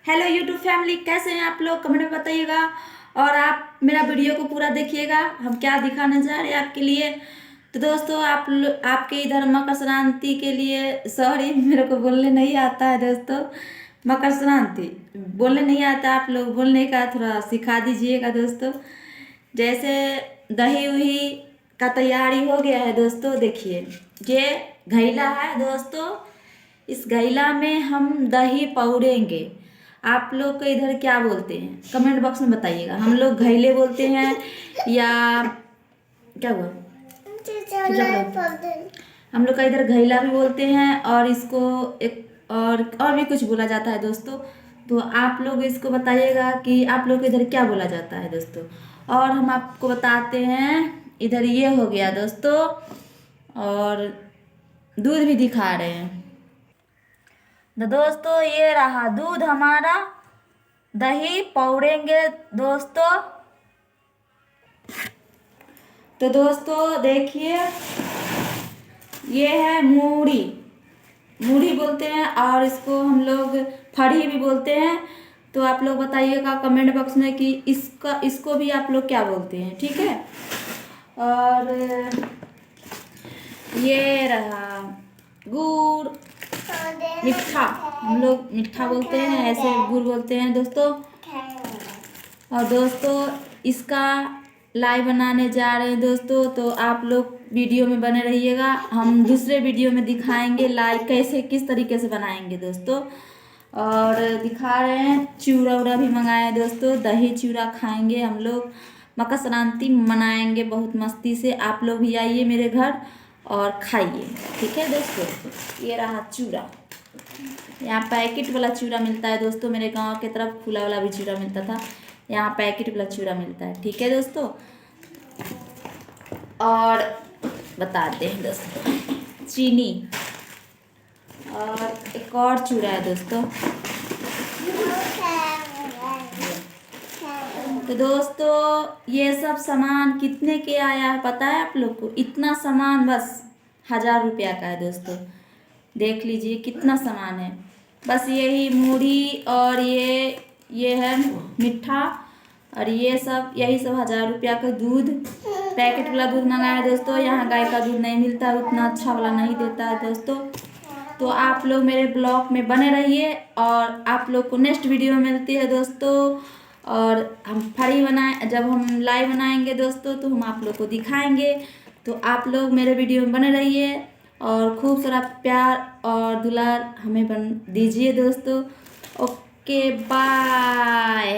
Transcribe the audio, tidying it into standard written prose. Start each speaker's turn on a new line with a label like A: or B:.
A: Hello YouTube family, कैसे हैं आप लोग? कमेंट में बताइएगा। और आप मेरा वीडियो को पूरा देखिएगा, हम क्या दिखाने जा रहे हैं आपके लिए। तो दोस्तों, आपके इधर मकर संक्रांति के लिए, सॉरी मेरे को बोलने नहीं आता है दोस्तों। मकर संक्रांति बोलने नहीं आता, आप लोग बोलने का थोड़ा सिखा दीजिएगा दोस्तों। जैसे दही उही का तैयारी हो गया है दोस्तों। देखिए, ये घैला है दोस्तों। इस घैला में हम दही पौड़ेंगे। आप लोग के इधर क्या बोलते हैं कमेंट बॉक्स में बताइएगा। हम लोग घैले बोलते हैं या क्या हुआ? हम लोग का इधर घैला भी बोलते हैं, और इसको एक और भी कुछ बोला जाता है दोस्तों। तो आप लोग इसको बताइएगा कि आप लोग के इधर क्या बोला जाता है दोस्तों। और हम आपको बताते हैं, इधर ये हो गया दोस्तों, और दूध भी दिखा रहे हैं। तो दोस्तों, ये रहा दूध हमारा। दही पौड़ेंगे दोस्तों। तो दोस्तों देखिए, ये है मूढ़ी। मूढ़ी बोलते हैं, और इसको हम लोग फड़ी भी बोलते हैं। तो आप लोग बताइएगा कमेंट बॉक्स में कि इसको भी आप लोग क्या बोलते हैं, ठीक है। और ये रहा गुड़, मिठा। हम लोग मिठा बोलते हैं, ऐसे गुड़ बोलते हैं दोस्तों। और दोस्तों, इसका लाइव बनाने जा रहे हैं दोस्तों, तो आप लोग वीडियो में बने रहिएगा। हम दूसरे वीडियो में दिखाएंगे लाइव कैसे किस तरीके से बनाएंगे दोस्तों। और दिखा रहे हैं, चूड़ा उड़ा भी मंगाए हैं दोस्तों। दही चूड़ा खाएंगे हम लोग, मकर संक्रांति मनाएंगे बहुत मस्ती से। आप लोग भी आइए मेरे घर और खाइए, ठीक है दोस्तों। ये रहा चूड़ा। यहाँ पैकेट वाला चूड़ा मिलता है दोस्तों। मेरे गांव की तरफ खुला वाला भी चूड़ा मिलता था, यहाँ पैकेट वाला चूड़ा मिलता है, ठीक है दोस्तों। और बताते हैं दोस्तों, चीनी, और एक और चूड़ा है दोस्तों। तो दोस्तों, ये सब सामान कितने के आया है पता है आप लोग को? इतना सामान बस 1000 रुपया का है दोस्तों। देख लीजिए कितना सामान है। बस यही मूढ़ी और ये है मिठा, और ये सब, यही सब 1000 रुपया का दूध, पैकेट वाला दूध मंगाया है दोस्तों। यहाँ गाय का दूध नहीं मिलता, उतना अच्छा वाला नहीं देता है दोस्तों। तो आप लोग मेरे ब्लॉग में बने रहिए, और आप लोग को नेक्स्ट वीडियो मिलती है दोस्तों। और हम फड़ी बनाए, जब हम लाइव बनाएंगे दोस्तों तो हम आप लोग को दिखाएंगे। तो आप लोग मेरे वीडियो में बने रहिए, और खूब सारा प्यार और दुलार हमें दीजिए दोस्तों। Okay, bye.